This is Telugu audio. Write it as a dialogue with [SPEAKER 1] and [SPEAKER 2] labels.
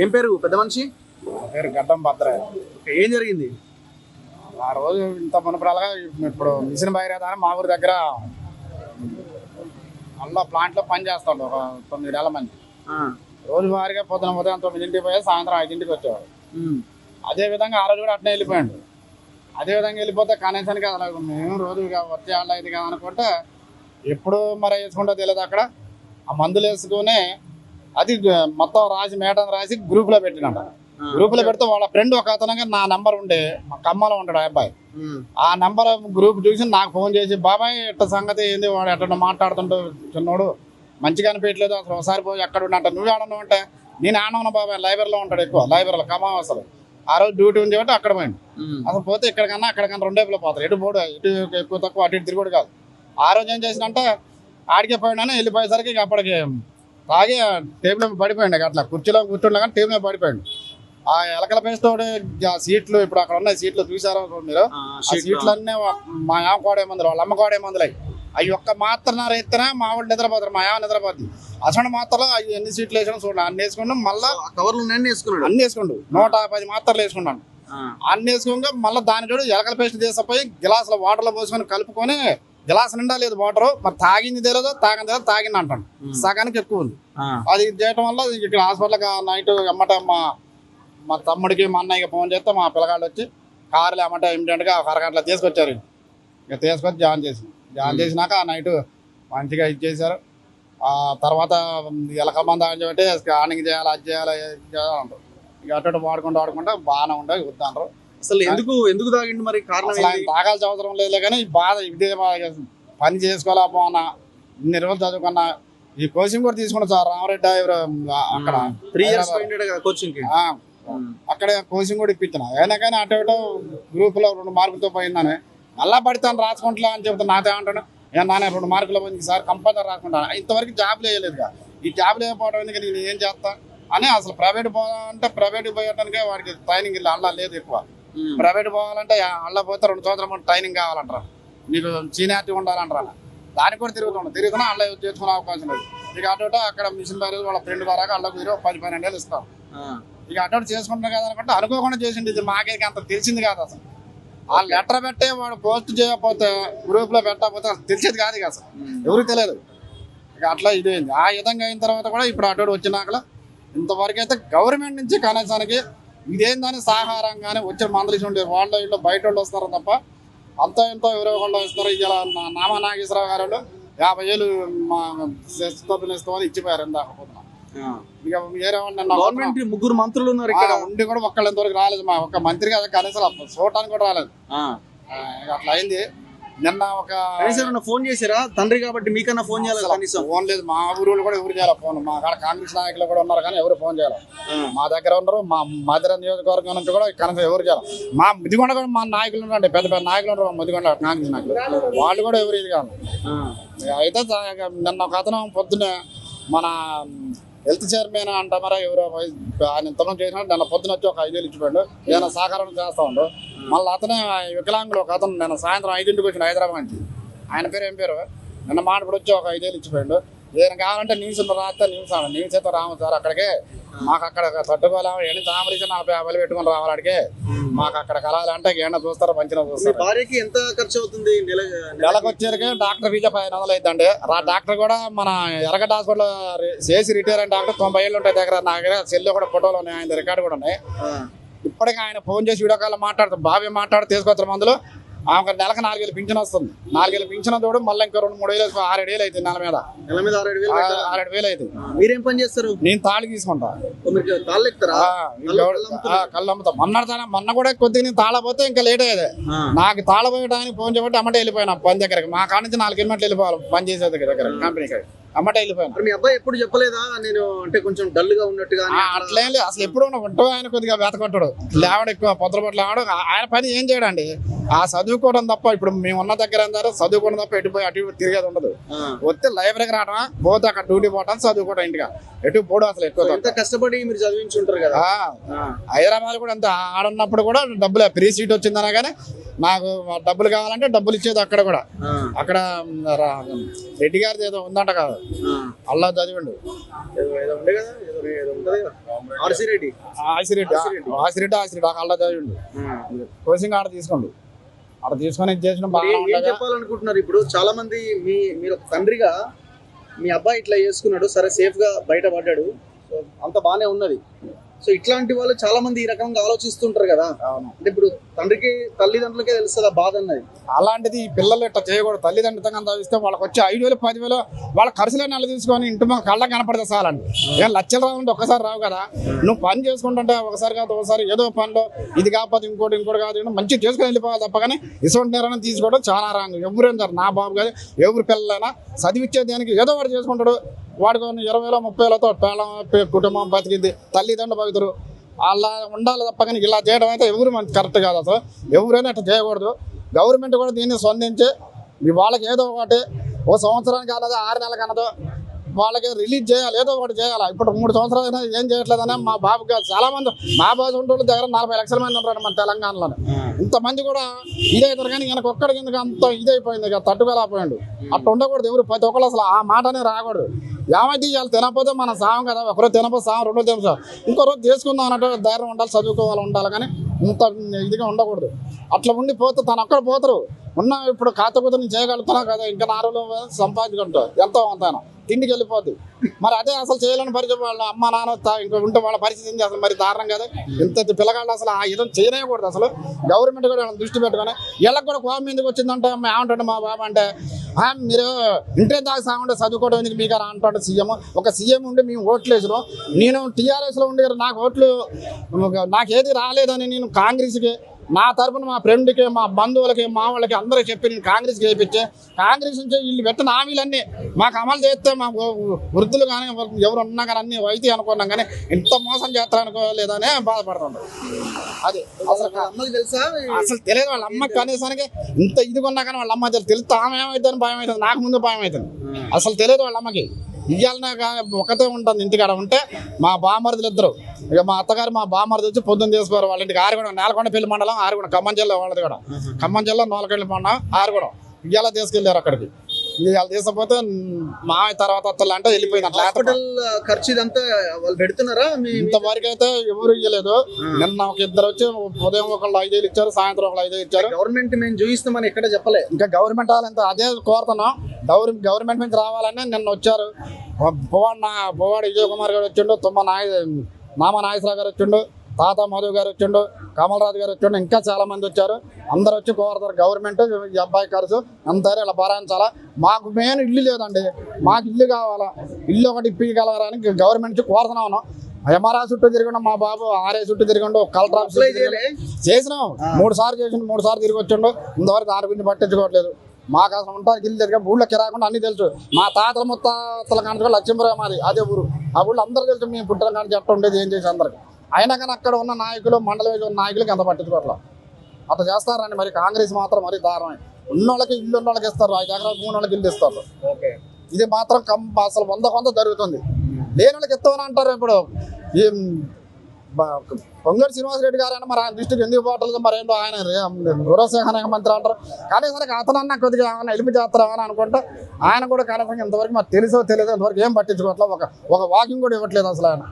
[SPEAKER 1] ఏం పేరు పెద్ద మనిషి?
[SPEAKER 2] పేరు గడ్డం భద్ర.
[SPEAKER 1] ఏం జరిగింది
[SPEAKER 2] ఆ రోజు ఇంత మునపరాలుగా ఇప్పుడు మిషన్ భగీరథ అని మా ఊరి దగ్గర అల్లా ప్లాంట్లో పని చేస్తాడు ఒక 9 నెలల మంది. రోజువారీగా పొద్దున ఉదయం 9ంటికి పోయి సాయంత్రం 5ంటికి వచ్చేవాడు. అదే విధంగా ఆ రోజు కూడా అట్నే వెళ్ళిపోయాడు. అదే విధంగా వెళ్ళిపోతే కనీసానికి అసలు మేము రోజు వచ్చే వాళ్ళ ఇది కదా అనుకుంటే ఎప్పుడు మరి వేసుకుంటో తెలియదు. అక్కడ ఆ మందులు వేసుకుని అది మొత్తం రాసి మేడం రాసి గ్రూప్లో పెట్టినట్ట. గ్రూపులో పెడితే వాళ్ళ ఫ్రెండ్ ఒక అతనంగా నా నెంబర్ ఉండే మా ఖమ్మంలో ఉంటాడు అబ్బాయి. ఆ నెంబర్ గ్రూప్ చూసి నాకు ఫోన్ చేసి బాబాయ్ ఎట్ట సంగతి ఏంది వాడు ఎట్ట మాట్లాడుతుంటూ చిన్నోడు మంచిగా అనిపించలేదు అసలు ఒకసారి పోయి ఎక్కడ ఉన్నట్ట నువ్వు ఆడన్నావు అంటే నేను ఆడన్నా బాబాయ్ లైబ్రరీలో ఉంటాడు ఎక్కువ లైబ్రరీలో ఖమ్మం అసలు ఆ రోజు డ్యూటీ ఉంది కాబట్టి అక్కడ పోయింది. అసలు పోతే ఇక్కడికన్నా అక్కడికన్నా 2 వైపులో పోతారు ఎటు పోడు ఇటు ఎక్కువ తక్కువ అటు ఇటు తిరుగుడు కాదు. ఆ రోజు ఏం చేసినంటే ఆడికే పోయినా వెళ్ళిపోయేసరికి ఇక అప్పటికి తాగి టేబుల్ మీద పడిపోయింది. అట్లా కుర్చీలో కూర్చుండే కానీ టేబుల్ మీద పడిపోయింది. ఆ ఎలకల పేస్తోడు సీట్లు ఇప్పుడు అక్కడ ఉన్నాయి సీట్లు చూసారో మీరు ఆ సీట్లన్నీ మా యామ కోడే మందులు వాళ్ళ అమ్మ కోడే మందులు అవి ఒక్క మాత్రన్నర ఎత్తినా మా వాళ్ళు నిద్రపోతారు మా యామ నిద్రపోతుంది. అసలు మాత్రలో అవి ఎన్ని సీట్లు వేసినా చూడండి అన్ని వేసుకున్నాం మళ్ళీ
[SPEAKER 1] కవర్లు అన్ని
[SPEAKER 2] వేసుకుండు 110 మాత్రలు వేసుకున్నాను. అన్ని వేసుకుంటే మళ్ళీ దాని చూడు ఎలకల పేస్ట్ తీసుకుపోయి గిలాసులో వాటర్లో పోసుకొని కలుపుకొని గిలాస్ నిండా లేదు వాటర్ మరి తాగింది తెలియదు తాగింది తెలియదు తాగింది అంటాను సగానికి ఎక్కువ ఉంది. అది చేయటం వల్ల ఇక్కడ హాస్పిటల్కి నైట్ ఎమ్మట మా తమ్ముడికి మా అన్నయ్యకి ఫోన్ చేస్తే మా పిల్లగాళ్ళు వచ్చి కార్లు ఏమంటే ఇమీడియట్గా ఒక అరగంటలో తీసుకొచ్చారు. ఇక తీసుకొచ్చి జాయిన్ చేసినాక ఆ నైట్ మంచిగా ఇచ్చేసారు. ఆ తర్వాత ఎలక మంది అంటే స్కానింగ్ చేయాలి అది చేయాలి చేయాలంటారు. ఇక అటు వాడుకుంటూ బాగానే ఉండే వద్దంటారు.
[SPEAKER 1] అసలు ఎందుకు తాగిండు మరి కారణం?
[SPEAKER 2] ఆయన తాగాల్సిన అవసరం లేదు కానీ బాధ ఇదే పని చేసుకోలేకపోనా ఇన్ని రోజులు చదువుకున్నా ఈ కోచింగ్ కూడా తీసుకున్నా సార్ రామరెడ్డి అక్కడ
[SPEAKER 1] 3 years కోచింగ్
[SPEAKER 2] అక్కడ కోచింగ్ కూడా ఇప్పించిన అయినా కానీ అటు ఇటు గ్రూపులో 2 మార్కులతో పోయిందని మళ్ళా పడతాను రాసుకుంటా అని చెప్తాను. నాతో ఏమంటాను నాన్న 2 మార్కులు పోయింది సార్ కంపల్సరీ రాసుకుంటాను. ఇంతవరకు జాబ్లు వేయలేదుగా ఈ జాబ్లు వేయకపోవడం ఎందుకు నేను ఏం చేస్తా అని అసలు ప్రైవేట్ పోవాలంటే ప్రైవేట్ పోయడానికే వాడికి ట్రైనింగ్ అల్లా లేదు ఎక్కువ. ప్రైవేట్ పోవాలంటే అల్లా పోతే 2 సంవత్సరాలు ట్రైనింగ్ కావాలంటారా నీకు సీనియారిటీ ఉండాలంటారా దానికి కూడా తిరుగుతున్నా అల్లా చేసుకునే అవకాశం లేదు. ఇక అటు అక్కడ మిషన్ బయలు వాళ్ళ ఫ్రెండ్ ద్వారా అల్లకు 10-12 ఏళ్ళు ఇస్తారు. ఇక అటు చేసుకుంటున్నా కదా అనుకుంటే అనుకోకుండా చేసింది ఇది మాకేకి అంత తెలిసింది కాదు అసలు. ఆ లెటర్ పెట్టే వాడు పోస్ట్ చేయకపోతే గ్రూప్లో పెట్టకపోతే అసలు తెలిసేది కాదు ఇక అసలు ఎవరికి తెలియదు. ఇక అట్లా ఇదేంది ఆ విధంగా అయిన తర్వాత కూడా ఇప్పుడు అటు వచ్చినాక ఇంతవరకు అయితే గవర్నమెంట్ నుంచి కనీసానికి ఇదేందని సహకారంగానే వచ్చే మందులు ఉండే వాళ్ళు ఇళ్ళు బయట వాళ్ళు వస్తారు తప్ప అంతా ఎంతో ఎవరో వాళ్ళు ఇస్తారు. ఇలా నామా నాగేశ్వరరావు గారు 50,000 మా ఇస్తామని ఇచ్చిపోయారు ఇందాకపోతున్నా. ఇక వేరే
[SPEAKER 1] గవర్నమెంట్ 3 మంత్రులు ఉన్నారు ఇక్కడ
[SPEAKER 2] ఉండి కూడా ఒక్కళ్ళు ఎంతవరకు రాలేదు. మా ఒక్క మంత్రి కదా కనీసం చూడటానికి కూడా రాలేదు. అట్లా అయింది. నిన్న ఒక
[SPEAKER 1] ఫోన్ చేశారా తండ్రి కాబట్టి మీకన్నా ఫోన్ చేయాలి కనీసం?
[SPEAKER 2] ఫోన్ లేదు మా ఊరు కూడా ఎవరు చేయాలి ఫోన్. మా కాడ కాంగ్రెస్ నాయకులు కూడా ఉన్నారు కానీ ఎవరు ఫోన్ చేయాలి. మా దగ్గర ఉన్నారు మా మధుర నియోజకవర్గం నుంచి కూడా కనీసం ఎవరు చేయాలి. మా ముదిగొండ కూడా మా నాయకులు ఉన్నారండి పెద్ద పెద్ద నాయకులు ఉన్నారు ముదిగొండ కాంగ్రెస్ నాయకులు వాళ్ళు కూడా ఎవరు ఇది కాదు. అయితే నిన్న ఒక అతను పొద్దున్న మన హెల్త్ చైర్మన్ అంట మరి ఎవరో ఆయన ఇంతమంది చేసినా నిన్న పొద్దున వచ్చి ఒక 5,000 ఇచ్చిపోయాడు. ఏదైనా సహకారం చేస్తా ఉండు. మళ్ళీ అతనే వికలాంగులు ఒక అతను నిన్న సాయంత్రం 5ంటికి వచ్చిన హైదరాబాద్ నుంచి ఆయన పేరు ఏం పేరు నిన్న మాటప్పుడు వచ్చి ఒక 5,000 ఇచ్చిపోయాడు. ఏదైనా కావాలంటే న్యూస్ రాస్తే న్యూస్ అయితే రాము సార్ అక్కడికే మాకు అక్కడ తట్టుకోలేము ఎన్ని తామరీసి 40-50 పెట్టుకుని రావాలడికే మాకు అక్కడ కలాలంటే ఏమన్నా చూస్తారో మంచిగా చూస్తారు.
[SPEAKER 1] భార్యకి ఎంత ఖర్చు అవుతుంది
[SPEAKER 2] నెలకు వచ్చేసరికి డాక్టర్ ఫీజు 500 అవుతుందండి. డాక్టర్ కూడా మన ఎర్రగడ్డ హాస్పిటల్ చేసి రిటైర్ అయిన డాక్టర్ 90 ఏళ్ళు ఉంటాయి దగ్గర నా దగ్గర సెల్లో కూడా ఫోటోలు ఉన్నాయి ఆయన రికార్డు కూడా ఉన్నాయి. ఇప్పటికీ ఆయన ఫోన్ చేసి వీడియో కాల్ మాట్లాడుతారు బాబీ మాట్లాడి తీసుకొచ్చారు మందులు ఆమె నెలకు 4,000 పింఛన్ వస్తుంది. 4,000 పింఛన్ తోడు మళ్ళీ ఇంకా 2-3 వేలు 6-7 అవుతుంది. నెల మీద 6-7 అవుతుంది.
[SPEAKER 1] మీరేం పని చేస్తారు?
[SPEAKER 2] నేను తాళి తీసుకుంటా కళ్ళు అమ్ముతా. మొన్న కూడా కొద్దిగా నేను తాళపోతే ఇంకా లేట్ అయ్యేది. నాకు తాళపోయడానికి ఫోన్ చేయబట్టి అమ్మటే వెళ్ళిపోయినా పని దగ్గరకి. మా కాడ నుంచి 4 కిలోమీటర్లు వెళ్ళిపోవాలి పని చేసే దగ్గర కంపెనీకి అమ్మటే వెళ్ళిపోయాను.
[SPEAKER 1] మీ అబ్బాయి ఎప్పుడు చెప్పలేదా నేను అంటే కొంచెం డల్ గా ఉన్నట్టుగా?
[SPEAKER 2] అట్లేం లేదు అసలు ఎప్పుడు ఉంటావు ఆయన కొద్దిగా వెతకొట్టాడు లేవడు ఎక్కువ పొద్దుల పట్ల లేవడు. ఆయన పని ఏం చేయడండి ఆ చదువుకోవడం తప్ప ఇప్పుడు మేము ఉన్న దగ్గర చదువుకోవడం తప్ప ఎటు పోయి అటు తిరిగేది ఉండదు. వస్తే లైబ్రరీకి రావడం పోతే అక్కడ డ్యూటీ పోవడం చదువుకోవడం ఇంటిగా ఎటు పోవడం అసలు ఎక్కువ
[SPEAKER 1] కష్టపడి మీరు చదివించుంటారు కదా.
[SPEAKER 2] హైదరాబాద్ కూడా అంత ఆడున్నప్పుడు కూడా డబ్బులే ఫ్రీ సీట్ వచ్చిందనే కానీ నాకు డబ్బులు కావాలంటే డబ్బులు ఇచ్చేది అక్కడ కూడా. అక్కడ రెడ్డి గారిది ఏదో ఉందంట కదా, అల్లా చదివిండు.
[SPEAKER 1] ఆసిరెడ్డి
[SPEAKER 2] అల్లా చదివిండు. కోచింగ్ ఆడ తీసుకోండు. అక్కడ తీసుకొని చేసిన
[SPEAKER 1] ఏం చెప్పాలనుకుంటున్నారు ఇప్పుడు? చాలా మంది మీరు ఒక తండ్రిగా మీ అబ్బాయి ఇట్లా చేసుకున్నాడు, సరే సేఫ్ గా బయటపడ్డాడు, అంత బానే ఉన్నది. సో ఇట్లాంటి వాళ్ళు చాలా మంది ఈ రకంగా ఆలోచిస్తుంటారు కదా. అంటే ఇప్పుడు తండ్రికి తల్లిదండ్రులకే తెలుస్తుంది ఆ బాధ అన్నది.
[SPEAKER 2] అలాంటిది ఈ పిల్లలు ఇట్లా చేయకూడదు. తల్లిదండ్రులంగా చదివిస్తే వాళ్ళకి వచ్చి 5,000 10,000 వాళ్ళ ఖర్చులే నెల తీసుకొని ఇంటి మా కళ్ళకి కనపడితే చాలండి. ఏం లక్షలు రావంటే ఒక్కసారి రావు కదా. నువ్వు పని చేసుకుంటుంటే ఒకసారి కాదు ఒకసారి ఏదో పనిలో ఇది కాకపోతే ఇంకోటి కాదు మంచిగా చేసుకుని వెళ్ళిపోవాలి తప్ప కానీ ఇటువంటి నిర్ణయం తీసుకోవడం చాలా రాంగ్. ఎవరేం సార్, నా బాబు కాదు ఎవరి పిల్లలైనా చదివిచ్చే దానికి ఏదో ఒకటి చేసుకుంటాడు. వాడికి 20,000 30,000తో పేళం కుటుంబం బతికింది, తల్లిదండ్రులు బతుకుతారు. అలా ఉండాలి తప్ప కానీ ఇలా చేయడం అయితే ఎవరు మనకి కరెక్ట్ కాదు. అసలు ఎవరైనా అట్లా చేయకూడదు. గవర్నమెంట్ కూడా దీన్ని స్పందించి వాళ్ళకి ఏదో ఒకటి ఓ సంవత్సరానికి అన్నదో 6 నెలలకు అన్నదో వాళ్ళకి రిలీజ్ చేయాలి, ఏదో ఒకటి చేయాలి. ఇప్పుడు 3 సంవత్సరాలు ఏం చేయట్లేదని మా బాబుకి చాలా మంది మా బాబు ఉంటే దగ్గర 40 లక్షల మంది ఉంటారు మన తెలంగాణలో. ఇంతమంది కూడా ఇదవుతారు కానీ ఈయనకు ఒక్కడికి ఎందుకు అంత ఇదైపోయింది, తట్టుకోలేకపోయాడు. అట్లా ఉండకూడదు. ఎవరు ప్రతి ఒక్కరు అసలు ఆ మాటనే రాకూడదు. ఏమైతే ఇవాళ తినకపోతే మనం సావం కదా, ఒకరోజు తినకపోతే సావం, 2 రోజులు తినసాం, ఇంకో రోజు చేసుకుందాం అన్నట్టు ధైర్యం ఉండాలి, చదువుకోవాలి ఉండాలి. కానీ ఇంత ఇదిగా ఉండకూడదు. అట్లా ఉండిపోతే తను అక్కడ పోతారు. ఇప్పుడు కాకపోతే నేను చేయగలుగుతున్నావు కదా, ఇంకా 4 రోజులు సంపాదించుకుంటావు ఎంతో అంతాను తిండికి వెళ్ళిపోద్ది. మరి అదే అసలు చేయలేని పరిస్థితి వాళ్ళ అమ్మ నాన్న ఇంకా ఉంటే వాళ్ళ పరిస్థితి ఏంది అసలు? మరి దారుణం కదా. ఇంత పిల్లగాళ్ళు అసలు ఆ ఇదం చేయనేయకూడదు. అసలు గవర్నమెంట్ కూడా దృష్టి పెట్టుకొని వీళ్ళకి కూడా కోపం ఎందుకు వచ్చిందంటే ఏమంటాడు మా బాబు అంటే, మీరు ఇంటర్ దాకా సాగుంటే చదువుకోవడం ఎందుకు మీకు అని అంటాడు సీఎం. ఒక సీఎం ఉండి మేము ఓట్లు వేసినాం, నేను టీఆర్ఎస్లో ఉండి నాకు ఓట్లు నాకేది రాలేదని నేను కాంగ్రెస్కి నా తరఫున మా ఫ్రెండ్కి మా బంధువులకి మా వాళ్ళకి అందరికీ చెప్పి నేను కాంగ్రెస్కి వేయించే, కాంగ్రెస్ నుంచి వీళ్ళు పెట్టిన హామీలన్నీ మాకు అమలు చేస్తే మా వృద్ధులు కానీ ఎవరు ఉన్నా కానీ అన్ని అయితే అనుకున్నాం. కానీ ఇంత మోసం చేస్తారనుకోలేదనే బాధపడుతుంటారు. అది అసలు
[SPEAKER 1] అమ్మకి తెలుసా?
[SPEAKER 2] అసలు తెలియదు వాళ్ళ అమ్మకి. కనీసానికి ఇంత ఇదిగా కానీ వాళ్ళ అమ్మ తెలిస్తే ఆమె ఏమవుతుందని భయం అవుతుంది, నాకు ముందు భయం అవుతుంది. అసలు తెలియదు వాళ్ళ అమ్మకి. ఇవాళ ఒకటే ఉంటుంది ఇంటికాడ ఉంటే మా బామరుదులు ఇద్దరు, ఇక మా అత్తగారు మా బామరుది వచ్చి పొద్దున్న చేసుకోరు వాళ్ళ ఇంటికి. ఆరుగూడెం నేలకొండపల్లి మండలం, ఆరుగూడెం ఖమ్మం జిల్లా వాళ్ళది కూడా. ఖమ్మం జిల్లా నోలకెళ్ళి మండలం ఆరుగూడెం. ఇవాళ తీసుకెళ్ళారు అక్కడికి. ఇవాళ తీసుకపోతే మా తర్వాత అత్తలు అంటే వెళ్ళిపోయింది. అట్లా
[SPEAKER 1] హాస్పిటల్ ఖర్చు ఇదంతా వాళ్ళు పెడుతున్నారా?
[SPEAKER 2] ఇంతవరకు అయితే ఎవరు ఇవ్వలేదు. నిన్న ఒక ఇద్దరు వచ్చి ఉదయం ఒకళ్ళు 5,000 ఇచ్చారు, సాయంత్రం ఒకళ్ళు 5,000 ఇచ్చారు.
[SPEAKER 1] గవర్నమెంట్ మేము చూపిస్తామని ఎక్కడ చెప్పలే.
[SPEAKER 2] ఇంకా గవర్నమెంట్ వాళ్ళంతా అదే కోరుతున్నాం. గవర్నమెంట్ నుంచి రావాలని నిన్న వచ్చారు. పువ్వాడు విజయ్ కుమార్ గారు వచ్చిండు, నామ నాగేశ్వరరావు గారు వచ్చిండు, తాత మధు గారు వచ్చిండు, కమలరాజు గారు వచ్చిండు, ఇంకా చాలా మంది వచ్చారు. అందరు వచ్చి కోరుతారు గవర్నమెంట్ ఈ అబ్బాయి ఖర్చు అంతరే ఇలా భరాయించాలా. మాకు మెయిన్ ఇల్లు లేదండి, మాకు ఇల్లు కావాలా. ఇల్లు ఒకటి ఇప్పగలగడానికి గవర్నమెంట్ నుంచి కోరుతున్నాను. ఎంఆర్ఆ చుట్టూ తిరిగిండు మా బాబు, ఆర్ఏ చుట్టూ తిరిగిండు, కలెక్టర్ ఆఫీస్ చేసినాం 3 సార్లు చేసిండు, 3 సార్లు తిరిగి వచ్చిండు. ఇంతవరకు దాని గురించి పట్టించుకోవట్లేదు. మాకు అసలు ఉంటారు ఇల్లు తిరిగా ఊళ్ళో కిరాకుండా అన్ని తెలుసు. మా తాతల ముత్తాతల కానీ లక్ష్మీపురం మాది అదే ఊరు. ఆ ఊళ్ళో అందరూ తెలుసు మేము పుట్టిన కానీ జట్టు ఉండేది ఏం చేసి అందరికి. అయినా కానీ అక్కడ ఉన్న నాయకులు మండల ఉన్న నాయకులకి అంత పట్టించుకోవట్లా. అట్లా చేస్తారండి. మరి కాంగ్రెస్ మాత్రం మరి దారుణమే. ఉన్నోళ్ళకి ఇల్లు ఉన్నోళ్ళకి ఇస్తారు, 5 ఎకరాలు 3 వాళ్ళకి ఇల్లు ఇస్తారు. ఇది మాత్రం అసలు 100 జరుగుతుంది. లేని వాళ్ళకి ఇస్తామని అంటారు. ఇప్పుడు ఈ పొంగూరు శ్రీనివాసరెడ్డి గారు అయినా మరి ఆయన దృష్టికి ఎందుకు పోవట్లేదు మరి ఏంటో, ఆయన గృహశాఖ మంత్రి అంటారు. కనీసానికి అతనన్నా కొద్దిగా ఏమైనా హెల్ప్ చేస్తారని అనుకుంటే ఆయన కూడా కనీసం ఇంతవరకు మరి తెలుసో తెలియదు ఇంతవరకు ఏం పట్టించుకోవట్లేదు. ఒక వాకింగ్ కూడా ఇవ్వట్లేదు అసలు ఆయన.